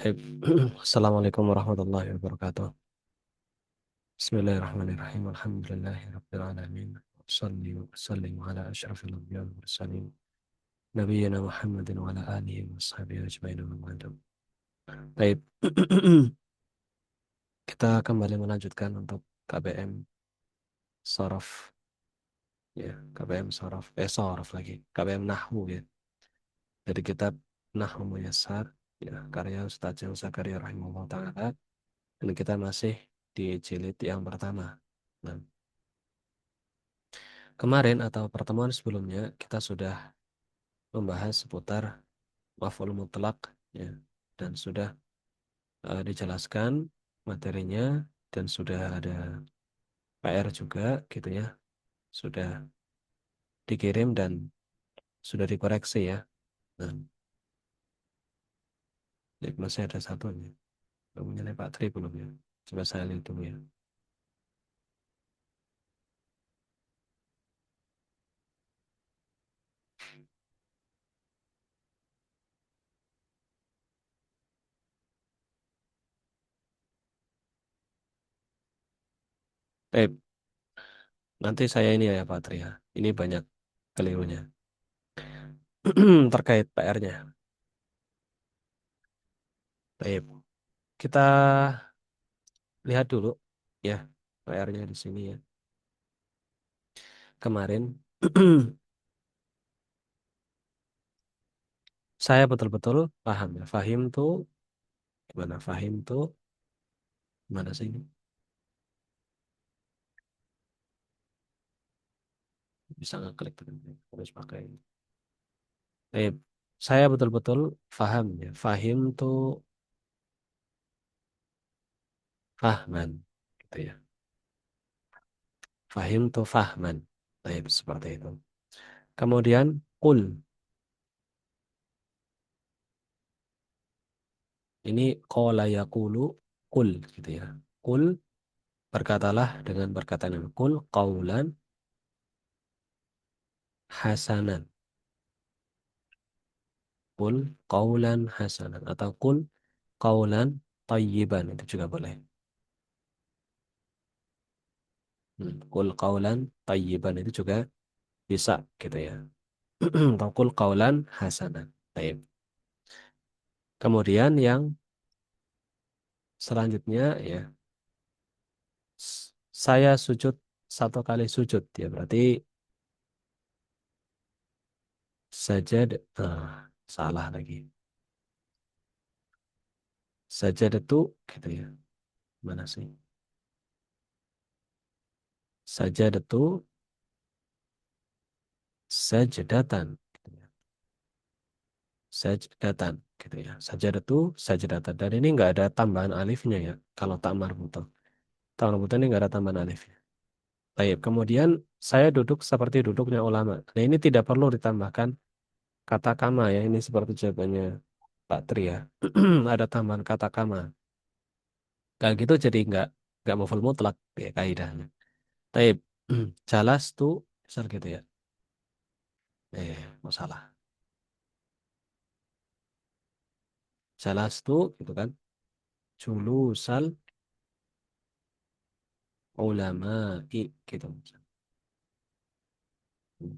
Baik. Assalamualaikum warahmatullahi wabarakatuh. Bismillahirrahmanirrahim. Alhamdulillahirabbil alamin. Wassalli wa sallim ala asyrafil anbiya'i wal mursalin nabiyyina Muhammadin wa ala alihi wa sahbihi ajmain wa ba'du. Baik. Kita kembali melanjutkan untuk KBM Sorof ya, KBM Sorof Sorof lagi. KBM Nahwu ya. Dari kitab Nahwu Muyassar ya, karya Ustaz James Zakaria rahimahullah taala. Dan kita masih di jilid yang pertama. Nah, kemarin atau pertemuan sebelumnya kita sudah membahas seputar maf'ul mutlak ya, dan sudah dijelaskan materinya dan sudah ada PR juga gitu ya. Sudah dikirim dan sudah dikoreksi ya. Nah, ini masih ada satu nih. Belum nyalain Pak Tri belum ya. Coba saya lihat dulu ya. Eh, nanti saya ini ya Pak Tri ya. Ini banyak kelirunya. Terkait PR-nya. Baik, kita lihat dulu ya PR-nya di sini ya. Kemarin saya betul-betul paham ya. Fahim tuh gimana? Fahim tuh gimana sih ini? Bisa ngeklik tuh, harus pakai ini. Baik, saya betul-betul paham ya. Fahim tuh fahman gitu ya. Fahim tuh fahman. Baik, seperti itu. Kemudian kul. Ini qala yaqulu kul gitu ya. Kul berkatalah dengan perkataan yang kul qaulan hasanan. Kul qaulan hasanan atau kul qaulan thayyiban itu juga boleh. Kul qaulan thayyiban itu juga bisa gitu ya. Atau kul qaulan hasanan. Baik. Kemudian yang selanjutnya ya saya sujud satu kali sujud ya berarti sajad salah lagi. Sajadatu gitu ya. Mana sih? Sajadatu sajdatan gitu ya. Sajdatan gitu ya. Sajadatu sajdatan dan ini nggak ada tambahan alifnya ya kalau tak marbutoh. Tak marbutoh ini nggak ada tambahan alifnya. Baik, kemudian saya duduk seperti duduknya ulama. Nah, ini tidak perlu ditambahkan kata kama ya. Ini seperti jawabannya Pak Tri ya. Ada tambahan kata kama. Kayak gitu jadi nggak maf'ul mutlak ya kaidahnya. Baik, jalas tuh misal gitu ya. Masalah. Jalas tuh gitu kan. Julusal ulama'i gitu.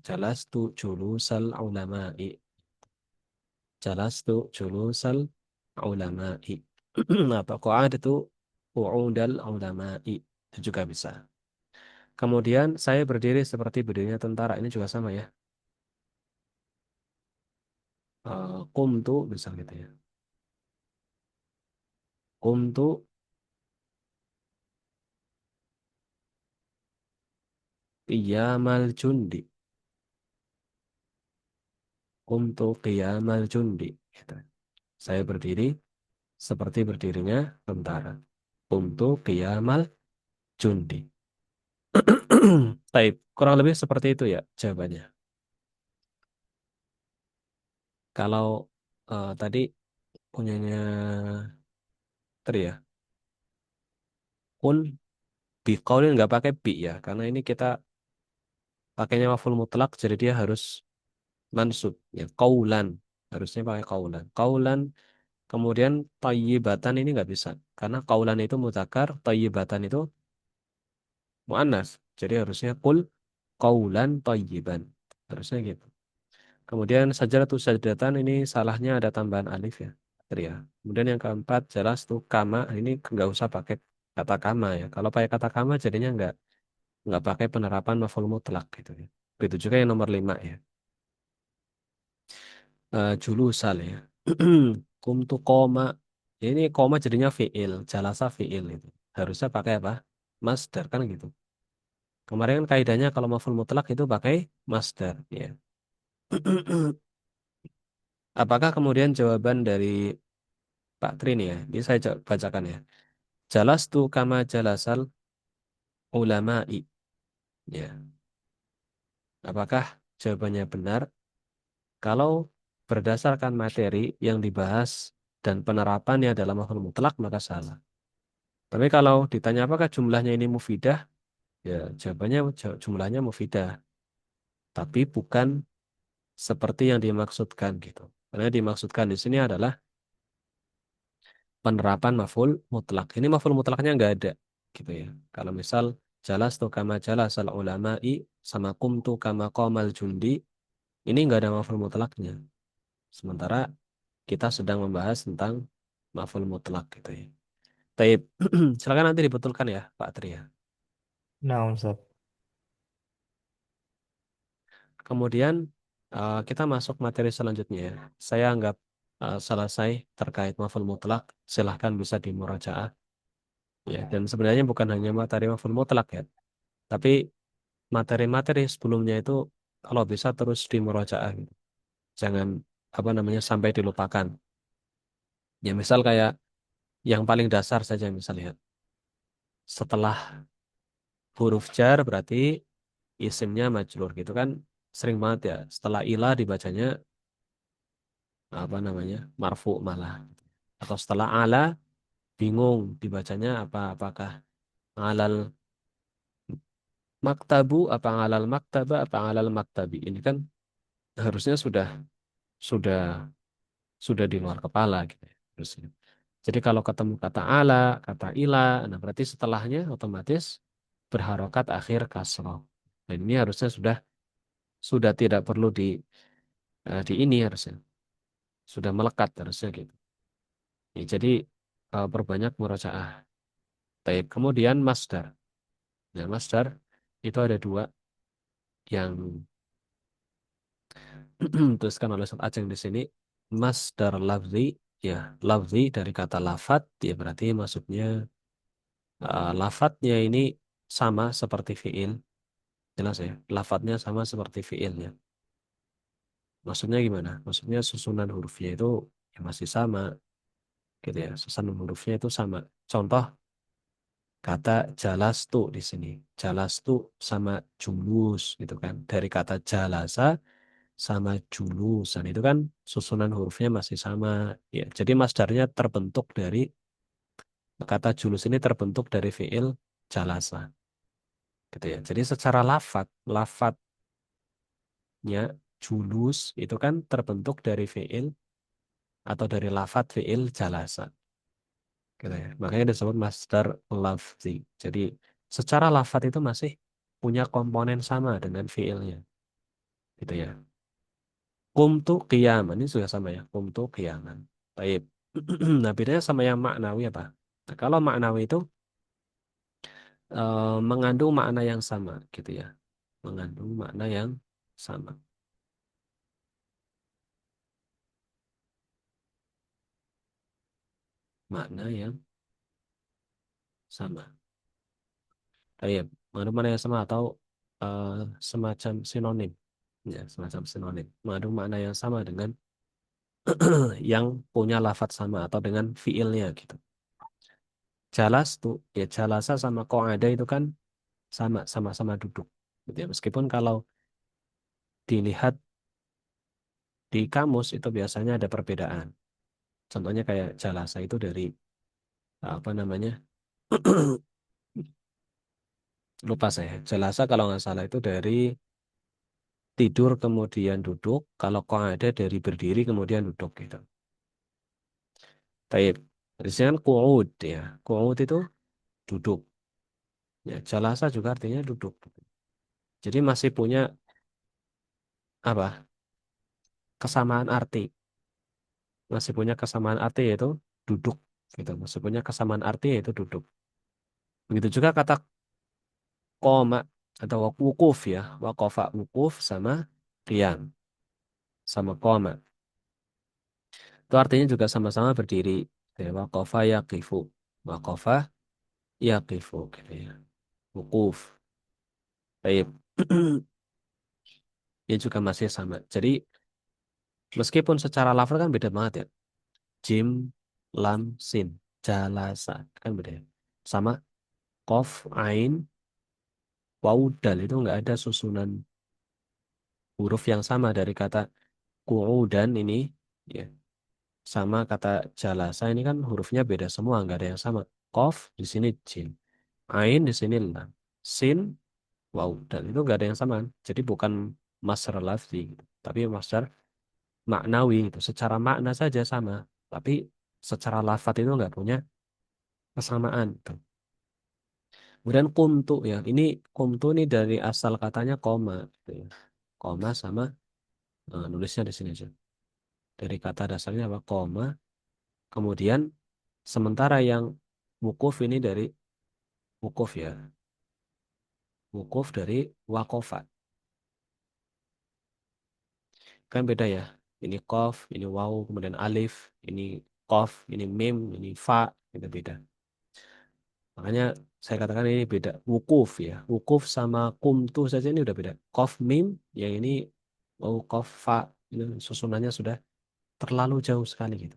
Jalas tuh julusal ulama'i. Jalas tuh julusal ulama'i. Atau qa'adatu qu'udal ulama'i. Itu juga bisa. Kemudian saya berdiri seperti berdirinya tentara. Ini juga sama ya. Qumtu bisa gitu ya. Qumtu qiyamal jundi. Qumtu qiyamal jundi. Gitu. Saya berdiri seperti berdirinya tentara. Qumtu qiyamal jundi. Taib. Kurang lebih seperti itu ya jawabannya. Kalau tadi punyanya Tri ya. Kun biqaulin nggak pakai bi ya. Karena ini kita pakainya maf'ul mutlak jadi dia harus mansub ya. Qaulan. Harusnya pakai qaulan. Qaulan Kemudian thayyibatan ini nggak bisa. Karena kaulan itu mudzakkar, thayyibatan itu muannas. Jadi harusnya kul qaulan thayyiban. Harusnya gitu. Kemudian sajaratus sajdatan ini salahnya ada tambahan alif ya. Gitu ya. Kemudian yang keempat jelas tuh kama ini nggak usah pakai kata kama ya. Kalau pakai kata kama jadinya nggak pakai penerapan maf'ul mutlak gitu ya. Begitu juga yang nomor 5 ya. Julusal ya. Kumtu koma. Ya, ini koma jadinya fiil, jalasa fiil itu. Harusnya pakai apa? Masdar kan gitu. Kemarin kan kaidahnya kalau maf'ul mutlak itu pakai masdar ya. Apakah kemudian jawaban dari Pak Trin ya? Ini saya bacakan ya. Jalastu kama jalasal ulama'i. Ya. Apakah jawabannya benar? Kalau berdasarkan materi yang dibahas dan penerapannya dalam maf'ul mutlak maka salah. Tapi kalau ditanya apakah jumlahnya ini mufidah, ya jawabannya jumlahnya mufidah, tapi bukan seperti yang dimaksudkan gitu. Karena yang dimaksudkan di sini adalah penerapan maf'ul mutlak. Ini maf'ul mutlaknya nggak ada gitu ya. Kalau misal jalas tu kama jalasal ulama'i sama kumtu kama qamal jundi, ini nggak ada maf'ul mutlaknya. Sementara kita sedang membahas tentang maf'ul mutlak gitu ya. Taib. Silakan nanti dibetulkan ya, Pak Tri ya. Nah, Ustaz. Kemudian kita masuk materi selanjutnya ya. Saya anggap selesai terkait maf'ul mutlak. Silahkan bisa dimurajaah. Ya, dan sebenarnya bukan hanya materi maf'ul mutlak ya, tapi materi-materi sebelumnya itu kalau bisa terus dimurajaah gitu. Jangan apa namanya sampai dilupakan. Ya misal kayak yang paling dasar saja misalnya. Setelah huruf jar berarti isimnya majrur gitu kan sering banget ya. Setelah ilah dibacanya apa namanya marfu malah. Atau setelah ala bingung dibacanya apa apakah alal maktabu apa alal maktaba apa alal maktabi ini kan harusnya sudah sudah di luar kepala gitu ya harusnya. Jadi kalau ketemu kata ala kata ila nah berarti setelahnya otomatis berharokat akhir kasroh dan ini harusnya sudah tidak perlu di ini harusnya sudah melekat harusnya gitu ya, jadi perbanyak murojaah. Baik kemudian masdar. Nah masdar itu ada dua yang tuliskan oleh Ustaz Aceng di sini masdar lafzi ya lafzi dari kata lafat ya berarti maksudnya lafadznya ini sama seperti fiil jelas ya lafadznya sama seperti fiilnya maksudnya gimana maksudnya susunan hurufnya itu ya masih sama gitu ya susunan hurufnya itu sama contoh kata jalastu di sini jalastu sama julus gitu kan dari kata jalasa sama julusan itu kan susunan hurufnya masih sama ya jadi masdarnya terbentuk dari kata julus ini terbentuk dari fiil jalasa gitu ya jadi secara lafadznya julus itu kan terbentuk dari fiil atau dari lafadz fiil jalasa gitu ya makanya disebut masdar lafzi jadi secara lafadz itu masih punya komponen sama dengan fiilnya gitu ya kumtu qiyaman ini sudah sama ya kumtu qiyaman baik. Nah bedanya sama yang maknawi apa nah, kalau maknawi itu mengandung makna yang sama gitu ya mengandung makna yang sama makna yang sama baik mengandung makna yang sama atau eh, semacam sinonim ya semacam sinonim mengandung makna yang sama dengan yang punya lafadz sama atau dengan fiilnya gitu jalas tuh ya jalasa sama ada itu kan sama-sama duduk gitu ya. Meskipun kalau dilihat di kamus itu biasanya ada perbedaan. Contohnya kayak jalasa itu dari apa namanya? Lupa saya. Jalasa kalau nggak salah itu dari tidur kemudian duduk. Kalau ada dari berdiri kemudian duduk gitu. Taib. Di sini kan qu'ud ya. Qu'ud itu duduk. Ya, jalasa juga artinya duduk. Jadi masih punya apa? Kesamaan arti. Masih punya kesamaan arti yaitu duduk gitu. Masih punya kesamaan arti yaitu duduk. Begitu juga kata koma atau wukuf ya. Wakofa wukuf sama qiyam sama koma. Itu artinya juga sama-sama berdiri. Ya, wakofa yaqifu. Wakofa yaqifu gitu ya. Wukuf. Baik. Ini juga masih sama. Jadi meskipun secara lafal kan beda banget ya. Jim, lam, sin, jalasa kan beda ya. Sama kof, ain, waw, dal itu nggak ada susunan huruf yang sama dari kata dan ini ya. Sama kata jalasa ini kan hurufnya beda semua, nggak ada yang sama. Kof di sini jim, ain di sini lam, sin, waw, dal itu nggak ada yang sama. Jadi bukan masdar lafzi, gitu. Tapi masdar maknawi itu secara makna saja sama, tapi secara lafat itu nggak punya kesamaan gitu. Kemudian kumtu ya, ini kumtu ini dari asal katanya koma, gitu ya. Koma sama nulisnya di sini aja. Dari kata dasarnya apa? Koma. Kemudian sementara yang wukuf ini dari wukuf ya, wukuf dari wakofa. Kan beda ya. Ini kof, ini waw, kemudian alif, ini kof, ini mim, ini fa, itu beda. Makanya saya katakan ini beda. Wukuf ya. Wukuf sama kumtu saja ini udah beda. Kof mim, yang ini kof fa. Ini susunannya sudah terlalu jauh sekali gitu.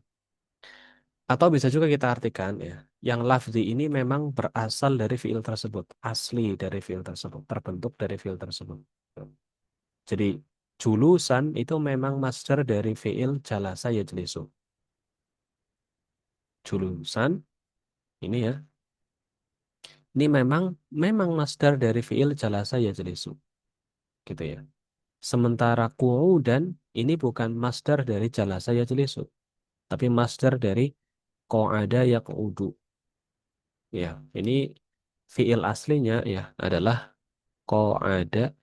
Atau bisa juga kita artikan ya. Yang lafzi ini memang berasal dari fiil tersebut. Asli dari fiil tersebut. Terbentuk dari fiil tersebut. Jadi julusan itu memang masdar dari fiil jalasa yajlisu. Julusan ini ya. Ini memang masdar dari fiil jalasa yajlisu. Gitu ya. Sementara dan ini bukan masdar dari jalasa yajlisu, tapi masdar dari qa'ada yaq'udu. Ya, ini fiil aslinya ya adalah qa'ada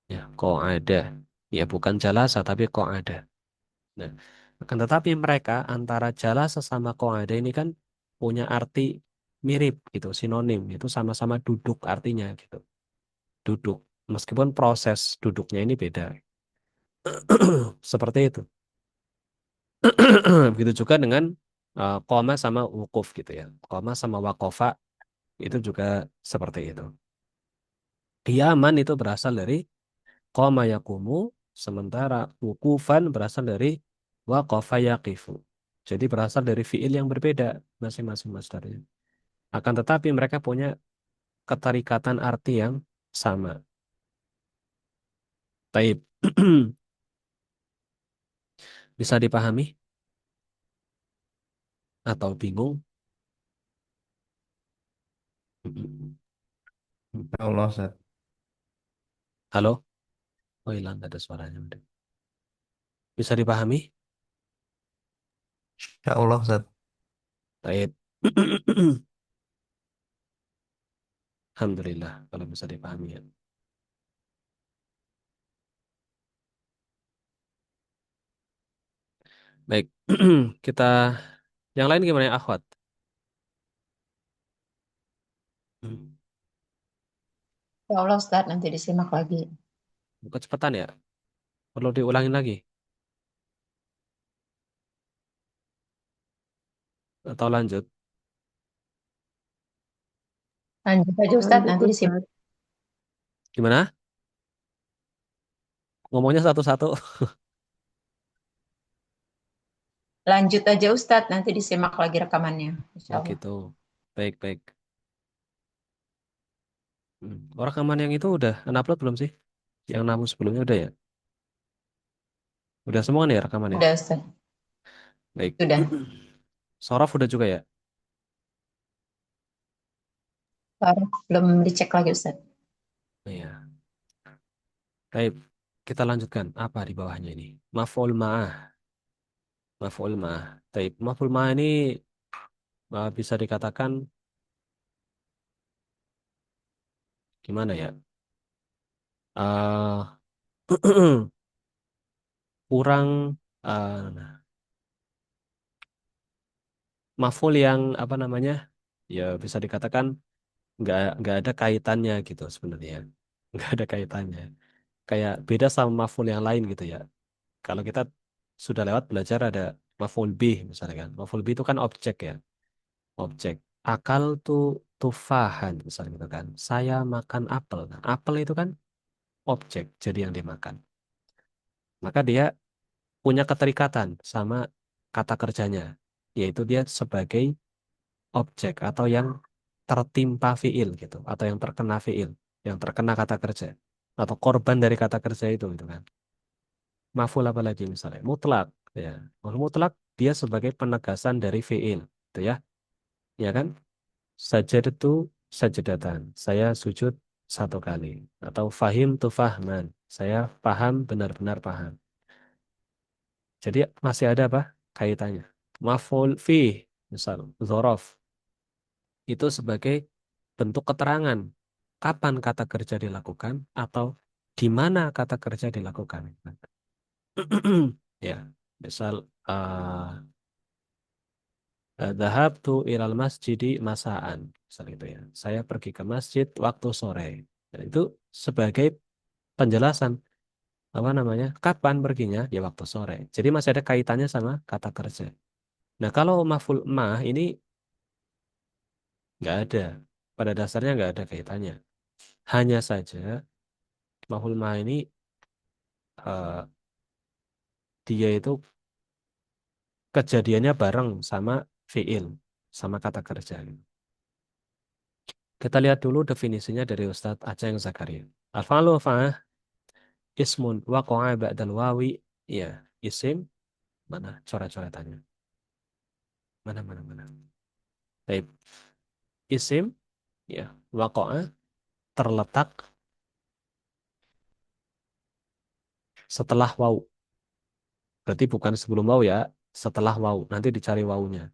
ya, qa'ada. Ya, bukan jalasa tapi qa'ada. Nah, akan tetapi mereka antara jalasa sama qa'ada ini kan punya arti mirip gitu, sinonim. Itu sama-sama duduk artinya gitu. Duduk. Meskipun proses duduknya ini beda. Seperti itu. Begitu juga dengan koma sama wukuf gitu ya. Koma sama wakofa itu juga seperti itu. Qiyaman itu berasal dari koma yakumu, sementara wukufan berasal dari wakofa yaqifu. Jadi berasal dari fiil yang berbeda masing-masing masdarnya. Akan tetapi mereka punya keterikatan arti yang sama. Taib. Bisa dipahami atau bingung? Ya Allah, Ustaz. Halo? Oh hilang, nggak ada suaranya. Udah. Bisa dipahami? Ya Allah, Ustaz. Taib. Alhamdulillah kalau bisa dipahami ya. Baik, kita yang lain gimana ya, akhwat? Ya Allah Ustaz, nanti disimak lagi. Kecepatan ya? Perlu diulangin lagi? Atau lanjut? Lanjut aja Ustaz, Lanjut nanti disimak. Ustaz. Gimana? Ngomongnya satu-satu. Lanjut aja Ustaz, nanti disimak lagi rekamannya. Insya Oh Allah. gitu. Baik, baik. Rekaman yang itu udah upload belum sih? Yang namu sebelumnya udah ya? Udah semua nih ya rekamannya? Udah Ustaz, Baik. sudah. Sorof udah juga ya? Baru belum dicek lagi Ustaz. Iya. Baik. Kita lanjutkan. Apa di bawahnya ini? Maf'ul ma'ah. Maf'ul ma. Taib. Maf'ul ma ini bisa dikatakan gimana ya? Eh kurang maf'ul yang apa namanya? Ya bisa dikatakan nggak ada kaitannya gitu sebenarnya. Nggak ada kaitannya. Kayak beda sama maf'ul yang lain gitu ya. Kalau kita sudah lewat belajar ada maf'ul bih misalnya kan. Maf'ul bih itu kan objek ya. Objek. Akal tuh tufahan misalnya gitu kan. Saya makan apel. Nah, apel itu kan objek jadi yang dimakan. Maka dia punya keterikatan sama kata kerjanya, yaitu dia sebagai objek atau yang tertimpa fiil gitu, atau yang terkena fiil, yang terkena kata kerja, atau korban dari kata kerja itu gitu kan. Maf'ul apa lagi misalnya? Mutlak ya. Kalau mutlak dia sebagai penegasan dari fiil, gitu ya. Ya kan? Sajadatu sajadatan. Saya sujud satu kali. Atau fahim tu fahman. Saya paham benar-benar paham. Jadi masih ada apa? Kaitannya. Maf'ul fi, misal dzaraf itu sebagai bentuk keterangan kapan kata kerja dilakukan atau di mana kata kerja dilakukan. Ya, misal dhahabtu ilal masjidi masaan, misal itu ya. Saya pergi ke masjid waktu sore. Dan itu sebagai penjelasan apa namanya? Kapan perginya? Ya waktu sore. Jadi masih ada kaitannya sama kata kerja. Nah, kalau maf'ul ma ini nggak ada. Pada dasarnya nggak ada kaitannya. Hanya saja maf'ul ma ini eh, dia itu kejadiannya bareng sama fiil, sama kata kerja. Kita lihat dulu definisinya dari Ustadz Aceh Zakaria. Al-fa'lu fa'ah ismun waqa'a ba'dal wawi. Ya, isim mana coret-coretannya? Mana. Baik, isim ya waqa'a terletak setelah waw. Berarti bukan sebelum waw ya, setelah waw. Nanti dicari wawunya.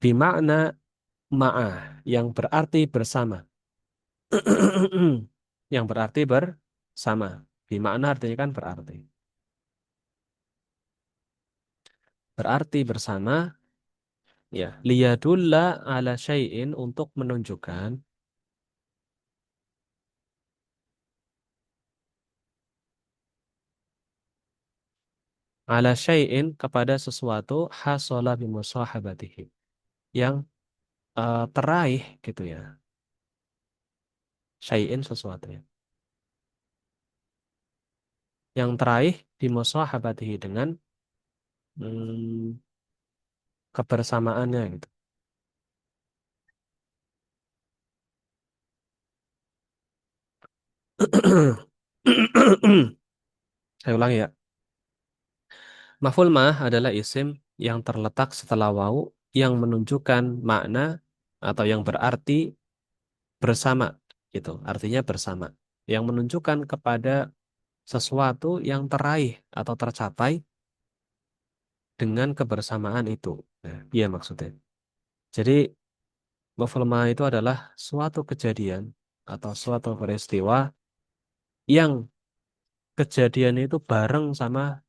Bimakna ma'ah yang berarti bersama. Yang berarti bersama. Bimakna artinya kan berarti. Berarti bersama ya. Liyadulla ala syai'in untuk menunjukkan ala syai'in kepada sesuatu hasola bimusahabatihi. Yang teraih gitu ya. Syai'in sesuatu ya. Yang teraih bimusahabatihi dengan hmm, kebersamaannya gitu. Saya ulangi ya. Maf'ul ma'ah adalah isim yang terletak setelah waw yang menunjukkan makna atau yang berarti bersama gitu. Artinya bersama. Yang menunjukkan kepada sesuatu yang teraih atau tercapai dengan kebersamaan itu. Nah, iya maksudnya. Jadi maf'ul ma'ah itu adalah suatu kejadian atau suatu peristiwa yang kejadian itu bareng sama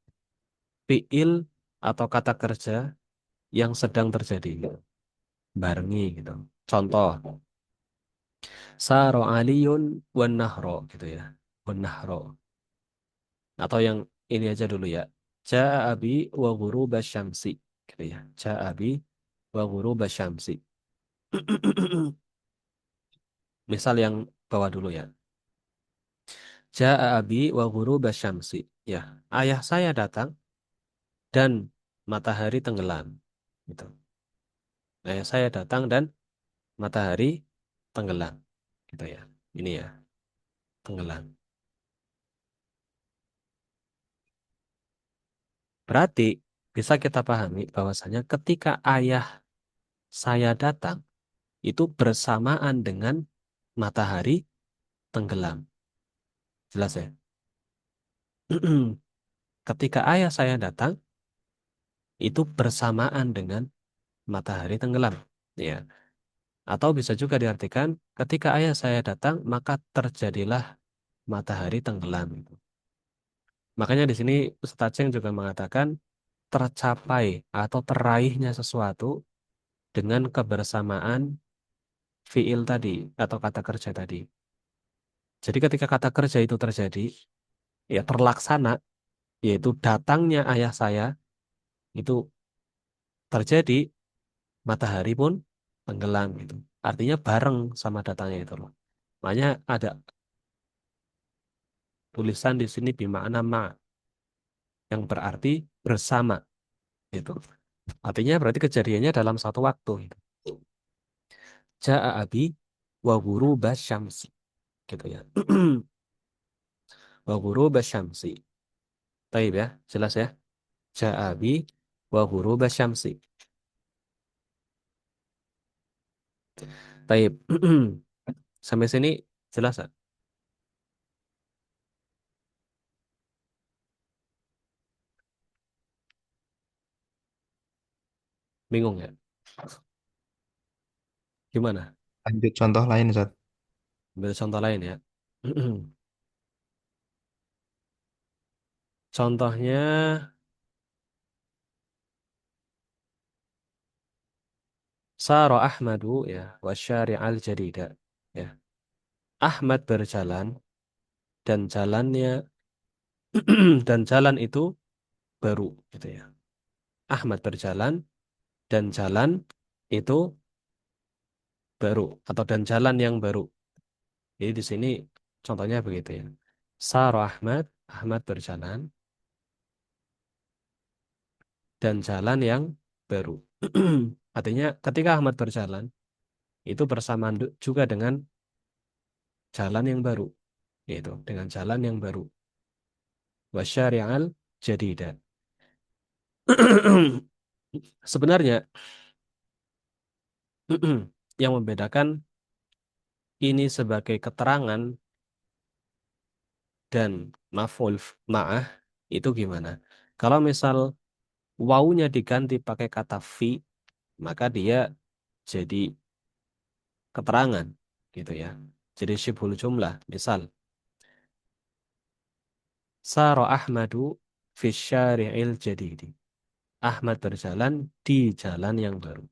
fiil atau kata kerja yang sedang terjadi gitu. Barengi gitu. Contoh, saro aliyun wan nahro gitu ya. Wan nahro. Atau yang ini aja dulu ya. Ja'a abi wa ghuruba syamsi gitu ya. Ja'a abi wa ghuruba syamsi. Misal yang bawah dulu ya. Ja'a abi wa ghuruba syamsi. Ya, ayah saya datang dan matahari tenggelam. Gitu. Ayah saya datang dan matahari tenggelam. Gitu ya. Ini ya, tenggelam. Berarti bisa kita pahami bahwasanya ketika ayah saya datang itu bersamaan dengan matahari tenggelam. Jelas ya? Ketika ayah saya datang itu bersamaan dengan matahari tenggelam. Ya. Atau bisa juga diartikan ketika ayah saya datang maka terjadilah matahari tenggelam. Makanya di sini Ustaz Cheng juga mengatakan tercapai atau teraihnya sesuatu dengan kebersamaan fiil tadi atau kata kerja tadi. Jadi ketika kata kerja itu terjadi, ya terlaksana, yaitu datangnya ayah saya itu terjadi, matahari pun tenggelam gitu. Artinya bareng sama datangnya itu loh. Makanya ada tulisan di sini bimakna ma yang berarti bersama itu. Artinya berarti kejadiannya dalam satu waktu gitu. Ja'a abi wa ghuruba syamsi gitu ya. Wa ghuruba syamsi. Taib ya, jelas ya. Ja'a abi wa ghuruba syamsi. Taib. Sampai sini jelas ya? Bingung ya? Gimana? Lanjut contoh lain, Ustaz. Ambil contoh lain ya. Contohnya Saro Ahmadu ya wa syari'al jadida ya. Ahmad berjalan dan jalannya dan jalan itu baru gitu ya. Ahmad berjalan dan jalan itu baru atau dan jalan yang baru. Jadi di sini contohnya begitu ya. Saro Ahmad, Ahmad berjalan dan jalan yang baru. Artinya ketika Ahmad berjalan itu bersamaan juga dengan jalan yang baru, yaitu dengan jalan yang baru. Wasyari'al jadida. Sebenarnya yang membedakan ini sebagai keterangan dan maf'ul ma'ah itu gimana? Kalau misal wawunya diganti pakai kata fi, maka dia jadi keterangan gitu ya. Jadi syibhul jumlah. Misal, Saro Ahmadu fi syari'il jadidi. Ahmad berjalan di jalan yang baru.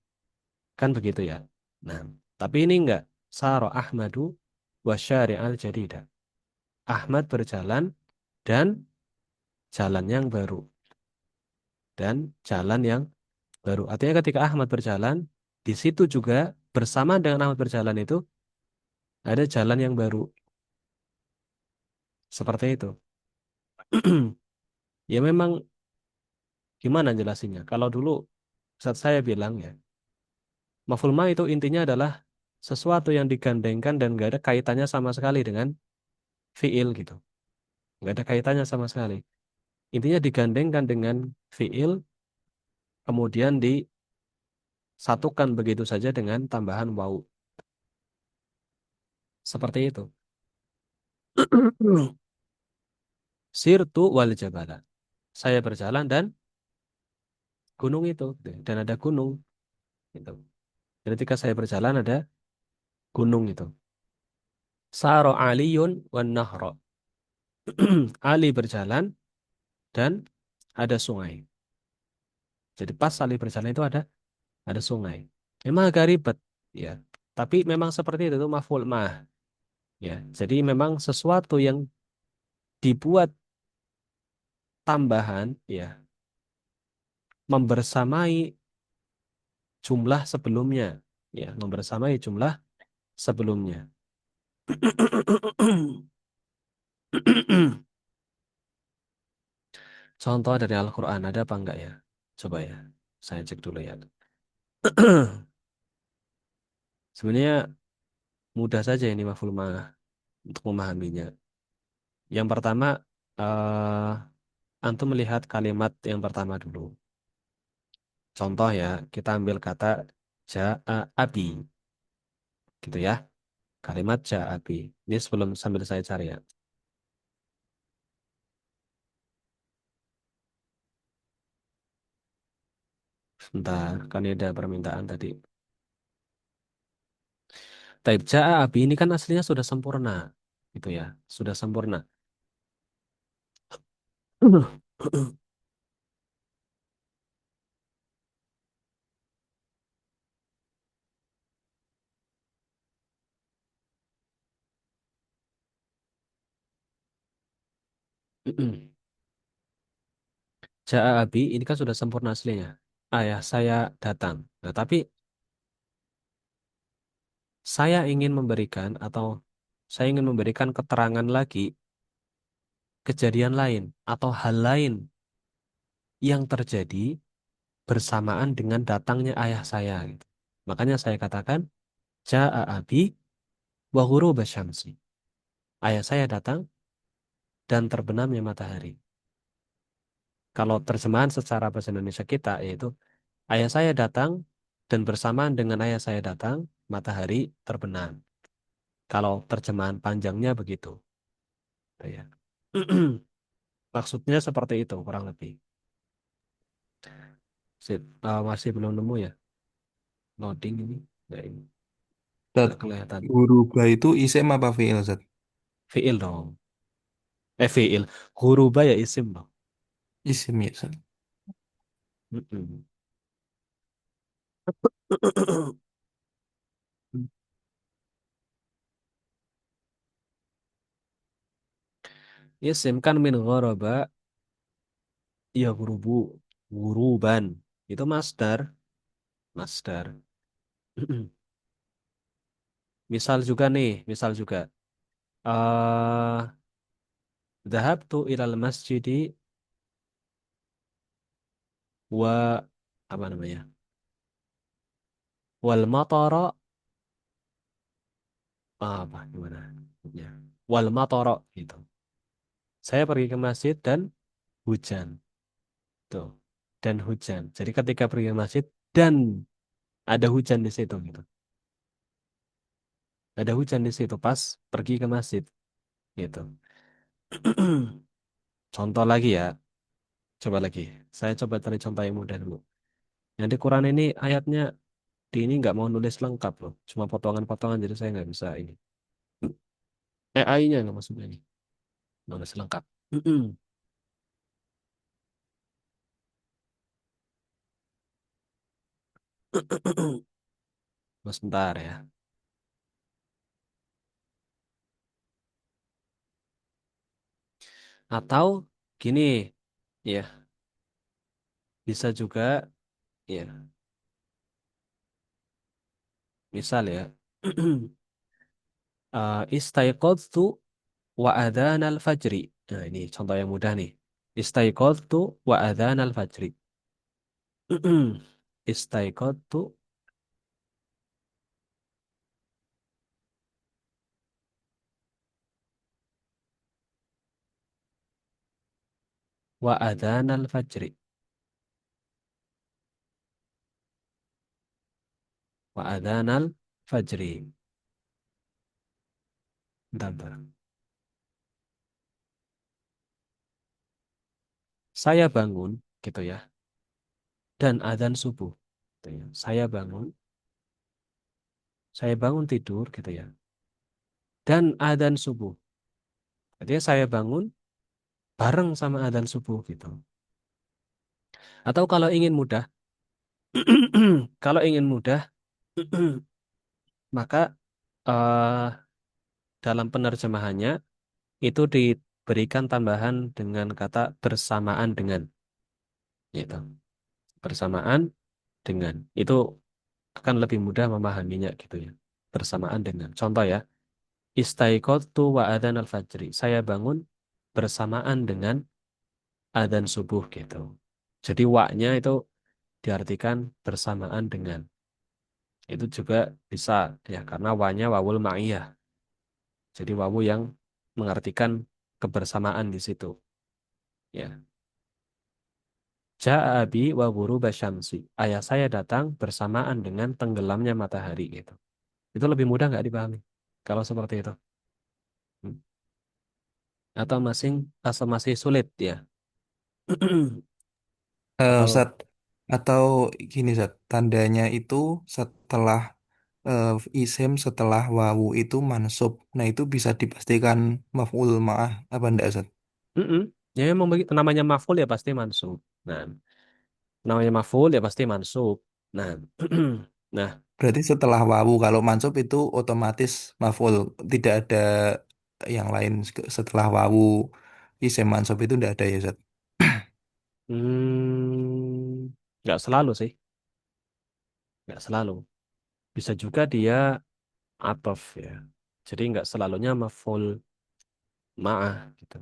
Kan begitu ya. Nah, tapi ini enggak. Saro Ahmadu wa syari'al jadida. Ahmad berjalan dan jalan yang baru. Dan jalan yang baru. Artinya ketika Ahmad berjalan, di situ juga bersama dengan Ahmad berjalan itu ada jalan yang baru. Seperti itu. Ya memang gimana jelasinnya? Kalau dulu saat saya bilang ya, maf'ul ma itu intinya adalah sesuatu yang digandengkan dan nggak ada kaitannya sama sekali dengan fiil gitu. Nggak ada kaitannya sama sekali. Intinya digandengkan dengan fiil, kemudian disatukan begitu saja dengan tambahan waw. Seperti itu. Sirtu wal jabala. Saya berjalan dan gunung itu. Dan ada gunung. Gitu. Jadi ketika saya berjalan ada gunung itu. Saro aliyun wan nahra. Ali berjalan dan ada sungai. Jadi pas Ali berjalan itu ada sungai. Memang agak ribet ya. Tapi memang seperti itu maf'ul ma'ah ya. Jadi memang sesuatu yang dibuat tambahan ya membersamai jumlah sebelumnya ya, membersamai jumlah sebelumnya. Contoh dari Al-Qur'an ada apa enggak ya? Coba ya. Saya cek dulu ya. Sebenarnya mudah saja ini maf'ul ma'ah untuk memahaminya. Yang pertama eh antum melihat kalimat yang pertama dulu. Contoh ya, kita ambil kata ja'a abi gitu ya. Kalimat ja'a abi. Ini sebelum sambil saya cari ya. Bentar, kan ini ada permintaan tadi. Taib ja'a abi ini kan aslinya sudah sempurna. Gitu ya, sudah sempurna. Ja'a abi ini kan sudah sempurna aslinya. Ayah saya datang. Nah, tapi saya ingin memberikan atau saya ingin memberikan keterangan lagi kejadian lain atau hal lain yang terjadi bersamaan dengan datangnya ayah saya gitu. Makanya saya katakan ja'a abi wa ghuruba syamsi. Ayah saya datang dan terbenamnya matahari. Kalau terjemahan secara bahasa Indonesia kita yaitu ayah saya datang dan bersamaan dengan ayah saya datang matahari terbenam. Kalau terjemahan panjangnya begitu, ya. Maksudnya seperti itu kurang lebih. Sip. Masih belum nemu ya loading ini. Nggak ini. Ustaz, Nggak kelihatan. huruf itu isim apa fiil, Ustaz? Fiil dong. Fiil. Huruba ya isim dong. Isim ya, Ustaz. Mm-mm. Isim kan min ghoraba ya gurubu. Guruban. Itu masdar. Masdar. Misal juga nih. Misal juga. eh Dhahabtu ilal masjidi wa apa namanya? Wal matara apa gimana? Ya. Wal matara gitu. Saya pergi ke masjid dan hujan. Tuh. Dan hujan. Jadi ketika pergi ke masjid dan ada hujan di situ gitu. Ada hujan di situ pas pergi ke masjid gitu. Contoh lagi ya. Coba lagi. Saya coba cari contoh yang mudah dulu. Yang di Quran ini ayatnya di ini nggak mau nulis lengkap loh. Cuma potongan-potongan jadi saya nggak bisa ini. AI-nya nggak maksudnya ini. Nulis lengkap. Mas bentar ya. Atau gini, ya bisa juga, ya misal ya. Istaiqadtu wa adzanal fajri. Nah ini contoh yang mudah nih. Istaiqadtu wa adzanal fajri. Istaiqadtu wa adzanal fajri. Wa adzanal fajri. Bentar, bentar. Saya bangun gitu ya. Dan adzan subuh. Gitu ya. Saya bangun tidur gitu ya. Dan adzan subuh. Artinya saya bangun bareng sama adzan subuh gitu. Atau kalau ingin mudah, kalau ingin mudah, maka eh, dalam penerjemahannya itu diberikan tambahan dengan kata bersamaan dengan, gitu. Bersamaan dengan itu akan lebih mudah memahaminya gitu ya. Bersamaan dengan. Contoh ya, istaiqadtu wa adzan al-fajri. Saya bangun bersamaan dengan adzan subuh gitu. Jadi wa-nya itu diartikan bersamaan dengan. Itu juga bisa ya karena wa-nya wawul ma'iyah. Jadi wawu yang mengartikan kebersamaan di situ. Ya. Ja'a abi wa ghuruba syamsi. Ayah saya datang bersamaan dengan tenggelamnya matahari gitu. Itu lebih mudah nggak dipahami? Kalau seperti itu. Hmm. Atau masih sulit ya. Atau Ustaz, Atau gini Zat, tandanya itu setelah eh, isim setelah wawu itu mansub. Nah itu bisa dipastikan maf'ul ma'ah apa enggak Zat? Mm-mm. Ya emang begitu. Namanya maf'ul ya pasti mansub. Nah, namanya maf'ul ya pasti mansub. Nah, nah, Berarti setelah wawu kalau mansub itu otomatis maf'ul. Tidak ada yang lain setelah wawu isim mansub itu enggak ada ya Zat? nggak selalu sih, nggak selalu. Bisa juga dia atof ya. Jadi nggak selalunya maf'ul ma'ah gitu.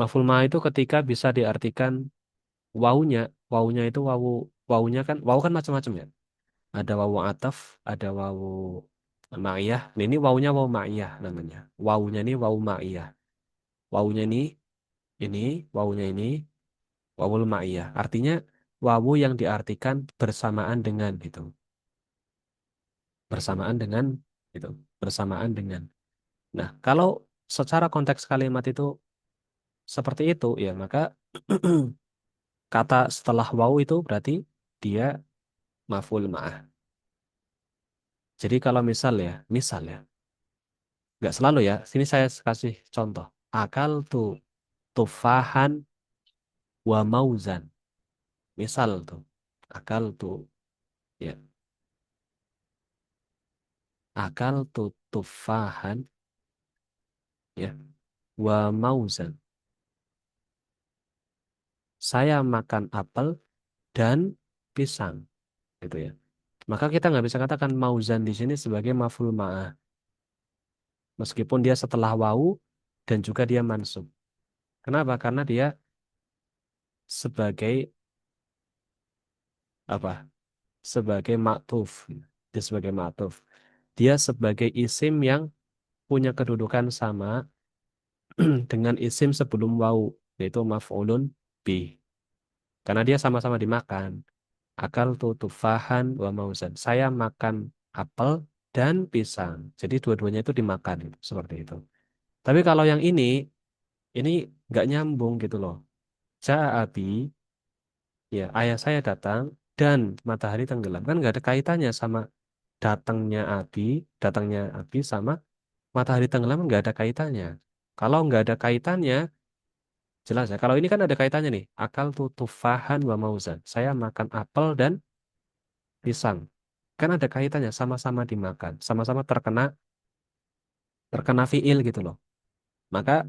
Maf'ul ma'ah itu ketika bisa diartikan wawunya, wawunya itu wawunya kan, wawu kan macam-macam ya. Ada wawu ataf, ada wawu ma'iyah. Nah, ini wawunya wawu ma'iyah namanya. Wawunya ini wawu ma'iyah. Wawunya ini, wawunya ini, wawul ma'iyah. Artinya wawu yang diartikan bersamaan dengan gitu. Bersamaan dengan gitu. Bersamaan dengan. Nah, kalau secara konteks kalimat itu seperti itu ya, maka kata setelah wawu itu berarti dia maf'ul ma'ah. Jadi kalau misal ya, nggak selalu ya. Sini saya kasih contoh. Akal tu tufahan wa mauzan. Misal tuh. Akal tuh ya. Akal tu tufahan ya wa mauzan. Saya makan apel dan pisang gitu ya. Maka kita nggak bisa katakan mauzan di sini sebagai maf'ul ma'ah. Meskipun dia setelah wawu dan juga dia mansub. Kenapa? Karena dia sebagai apa? Sebagai ma'tuf. Dia sebagai ma'tuf. Dia sebagai isim yang punya kedudukan sama dengan isim sebelum wawu, yaitu maf'ulun bih. Karena dia sama-sama dimakan. Akal tu tufahan wa mauzan. Saya makan apel dan pisang. Jadi dua-duanya itu dimakan, seperti itu. Tapi kalau yang ini nggak nyambung gitu loh. Ja'a abi, ya ayah saya datang dan matahari tenggelam. Kan nggak ada kaitannya sama datangnya abi, datangnya abi sama matahari tenggelam nggak ada kaitannya. Kalau nggak ada kaitannya, jelas ya. Kalau ini kan ada kaitannya nih. Akal tu tufahan wa mauzan. Saya makan apel dan pisang. Kan ada kaitannya, sama-sama dimakan, sama-sama terkena terkena fiil gitu loh. Maka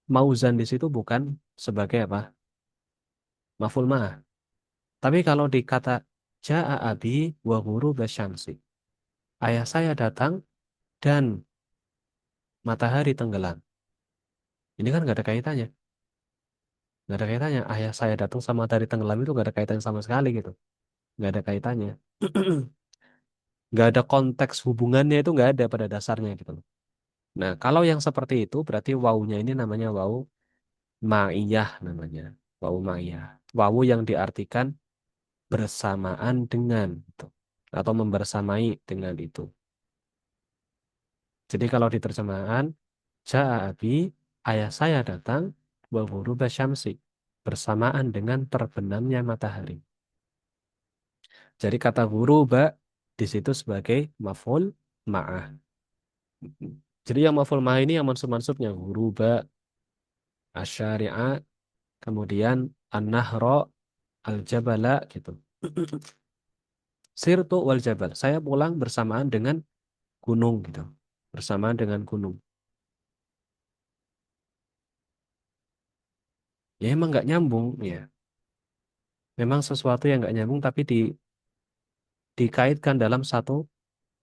mauzan di situ bukan sebagai apa? Maf'ul ma'ah. Tapi kalau dikata ja'a abi wa ghuruba syamsi. Ayah saya datang dan matahari tenggelam. Ini kan nggak ada kaitannya. Nggak ada kaitannya. Ayah saya datang sama matahari tenggelam itu nggak ada kaitannya sama sekali gitu. Nggak ada kaitannya. Nggak ada konteks hubungannya itu nggak ada pada dasarnya gitu loh. Nah, kalau yang seperti itu berarti wawunya ini namanya wawu ma'iyah namanya. Wawu ma'iyah. Wawu yang diartikan bersamaan dengan itu. Atau membersamai dengan itu. Jadi kalau di terjemahan, Ja'a abi, ayah saya datang, wa ghuruba syamsi. Bersamaan dengan terbenamnya matahari. Jadi kata ghuruba di situ sebagai maf'ul ma'ah. Jadi yang maf'ul ma'ah ini yang mansub-mansubnya ghuruba, asyari'a, kemudian an-nahra, al-jabala gitu. Sirtu wal jabal. Saya pulang bersamaan dengan gunung gitu. Bersamaan dengan gunung. Ya emang nggak nyambung ya. Memang sesuatu yang nggak nyambung tapi dikaitkan dalam satu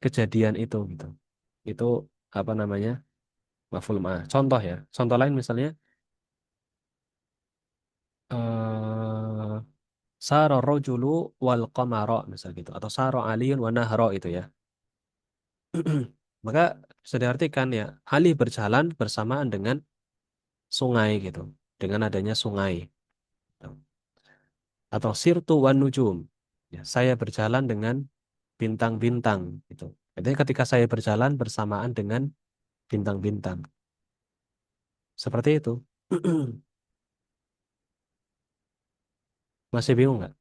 kejadian itu gitu. Itu apa namanya? Maf'ul ma'ah. Contoh ya. Contoh lain misalnya eh saro rojulu wal qamara misal gitu atau saro aliyun wa nahro itu ya. Maka bisa diartikan ya Ali berjalan bersamaan dengan sungai gitu. Dengan adanya sungai. Atau sirtu wan nujum. Ya, saya berjalan dengan bintang-bintang gitu. Jadi ketika saya berjalan bersamaan dengan bintang-bintang. Seperti itu. Masih bingung nggak?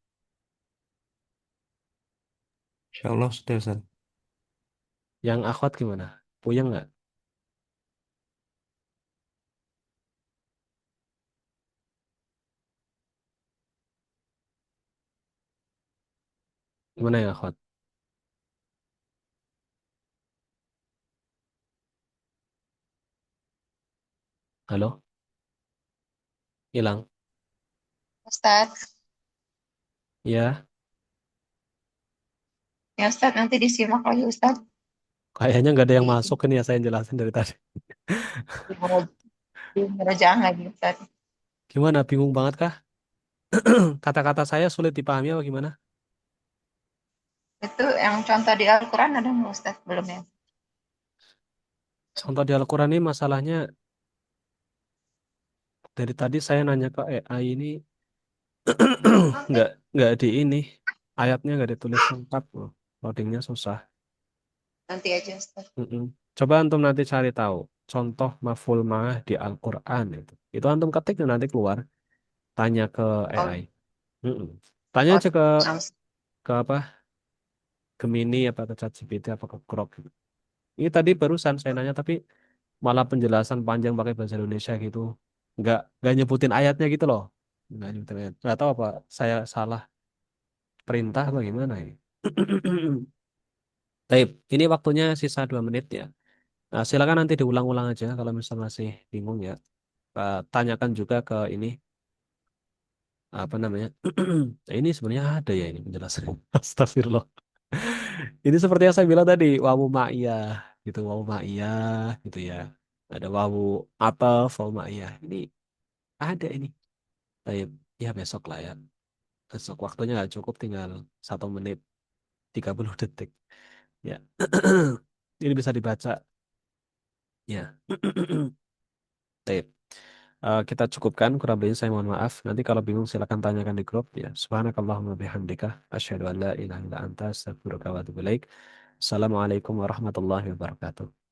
Insya Allah sudah Ustaz. Yang akhwat gimana? Puyeng nggak? Gimana yang akhwat? Halo? Hilang? Ustadz, Ya, ya Ustadz nanti disimak lagi Ustadz. kayaknya nggak ada yang Di, masuk ini ya saya jelasin dari tadi. di merajaan lagi Ustadz. Gimana? Bingung banget kah? Kata-kata saya sulit dipahami apa gimana? Itu yang contoh di Al-Quran ada nggak Ustadz? Belum ya? Contoh di Al-Quran ini masalahnya dari tadi saya nanya ke AI ini nggak di ini ayatnya nggak ditulis lengkap loh. Loadingnya susah. Nanti aja Ustadz. Mm-mm. Coba antum nanti cari tahu contoh maf'ul ma'ah di Al-Quran itu. Itu antum ketik dan nanti keluar. Tanya ke Oh, AI. Mm-mm. Tanya oh, aja nah, ke apa? Gemini apa ke ChatGPT apa ke Grok gitu. Ini tadi barusan saya nanya tapi malah penjelasan panjang pakai bahasa Indonesia gitu. Nggak nyebutin ayatnya gitu loh. Nggak nyebutin ayat. Nggak tahu apa saya salah perintah apa gimana ini. Baik, ini waktunya sisa 2 menit ya. Nah, silakan nanti diulang-ulang aja kalau misal masih bingung ya. Tanyakan juga ke ini apa namanya. Nah, ini sebenarnya ada ya ini penjelasannya. Astagfirullah. Ini seperti yang saya bilang tadi, wawu ma'iyah gitu, wawu ma'iyah gitu ya. Ada wawu ataf, wawu ma'iyah. Ini ada ini. Baik, ya besok lah ya. Besok waktunya nggak cukup, tinggal 1 menit 30 detik. Ya, ini bisa dibaca. Ya, baik. Kita cukupkan, kurang lebihnya saya mohon maaf. Nanti kalau bingung silakan tanyakan di grup ya. Subhanakallahumma bihamdika asyhadu an la ilaha illa anta astaghfiruka wa atubu ilaik. Assalamualaikum warahmatullahi wabarakatuh.